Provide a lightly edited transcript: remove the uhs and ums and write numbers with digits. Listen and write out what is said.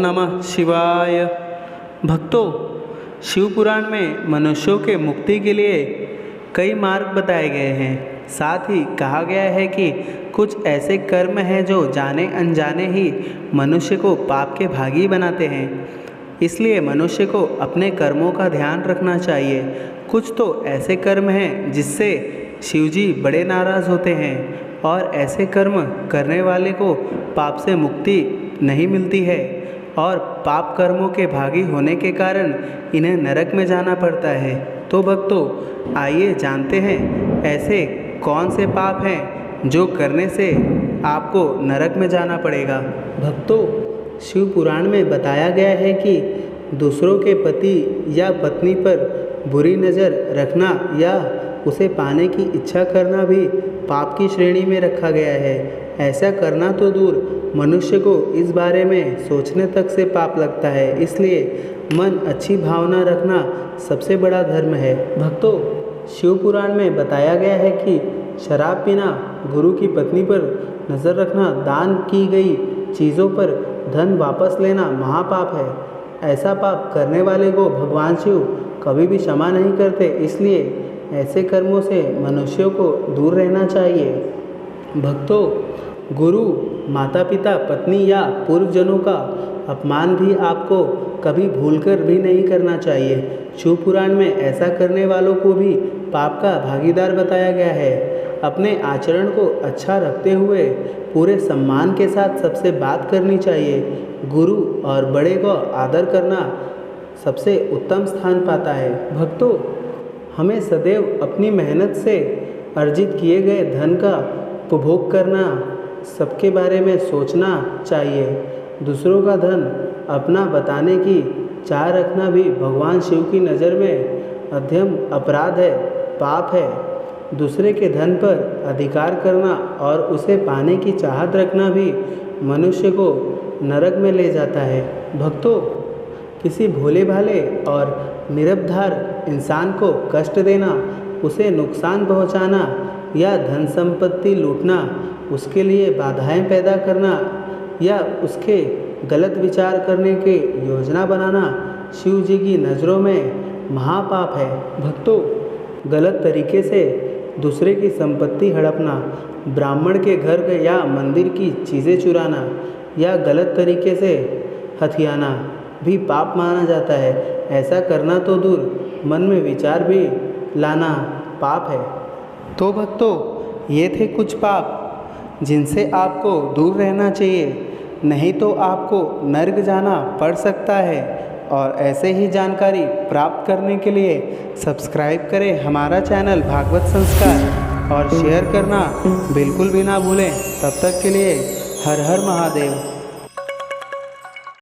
नमः शिवाय। भक्तों, शिव पुराण में मनुष्यों के मुक्ति के लिए कई मार्ग बताए गए हैं। साथ ही कहा गया है कि कुछ ऐसे कर्म हैं जो जाने अनजाने ही मनुष्य को पाप के भागी बनाते हैं। इसलिए मनुष्य को अपने कर्मों का ध्यान रखना चाहिए। कुछ तो ऐसे कर्म हैं जिससे शिवजी बड़े नाराज़ होते हैं और ऐसे कर्म करने वाले को पाप से मुक्ति नहीं मिलती है और पाप कर्मों के भागी होने के कारण इन्हें नरक में जाना पड़ता है। तो भक्तों, आइए जानते हैं ऐसे कौन से पाप हैं जो करने से आपको नरक में जाना पड़ेगा। भक्तों, शिव पुराण में बताया गया है कि दूसरों के पति या पत्नी पर बुरी नज़र रखना या उसे पाने की इच्छा करना भी पाप की श्रेणी में रखा गया है। ऐसा करना तो दूर, मनुष्य को इस बारे में सोचने तक से पाप लगता है। इसलिए मन अच्छी भावना रखना सबसे बड़ा धर्म है। भक्तों, शिव पुराण में बताया गया है कि शराब पीना, गुरु की पत्नी पर नज़र रखना, दान की गई चीज़ों पर धन वापस लेना महापाप है। ऐसा पाप करने वाले को भगवान शिव कभी भी क्षमा नहीं करते। इसलिए ऐसे कर्मों से मनुष्यों को दूर रहना चाहिए। भक्तों, गुरु, माता पिता, पत्नी या पूर्वजनों का अपमान भी आपको कभी भूलकर भी नहीं करना चाहिए। शिव पुराण में ऐसा करने वालों को भी पाप का भागीदार बताया गया है। अपने आचरण को अच्छा रखते हुए पूरे सम्मान के साथ सबसे बात करनी चाहिए। गुरु और बड़े को आदर करना सबसे उत्तम स्थान पाता है। भक्तों, हमें सदैव अपनी मेहनत से अर्जित किए गए धन का उपभोग करना, सबके बारे में सोचना चाहिए। दूसरों का धन अपना बताने की चाह रखना भी भगवान शिव की नज़र में अधम अपराध है, पाप है। दूसरे के धन पर अधिकार करना और उसे पाने की चाहत रखना भी मनुष्य को नरक में ले जाता है। भक्तों, किसी भोले भाले और निरपराध इंसान को कष्ट देना, उसे नुकसान पहुंचाना या धन संपत्ति लूटना, उसके लिए बाधाएं पैदा करना या उसके गलत विचार करने की योजना बनाना शिव जी की नज़रों में महापाप है। भक्तों, गलत तरीके से दूसरे की संपत्ति हड़पना, ब्राह्मण के घर या मंदिर की चीज़ें चुराना या गलत तरीके से हथियाना भी पाप माना जाता है। ऐसा करना तो दूर, मन में विचार भी लाना पाप है। तो भक्तों, ये थे कुछ पाप जिनसे आपको दूर रहना चाहिए, नहीं तो आपको नरक जाना पड़ सकता है। और ऐसे ही जानकारी प्राप्त करने के लिए सब्सक्राइब करें हमारा चैनल भागवत संस्कार और शेयर करना बिल्कुल भी ना भूलें। तब तक के लिए हर हर महादेव।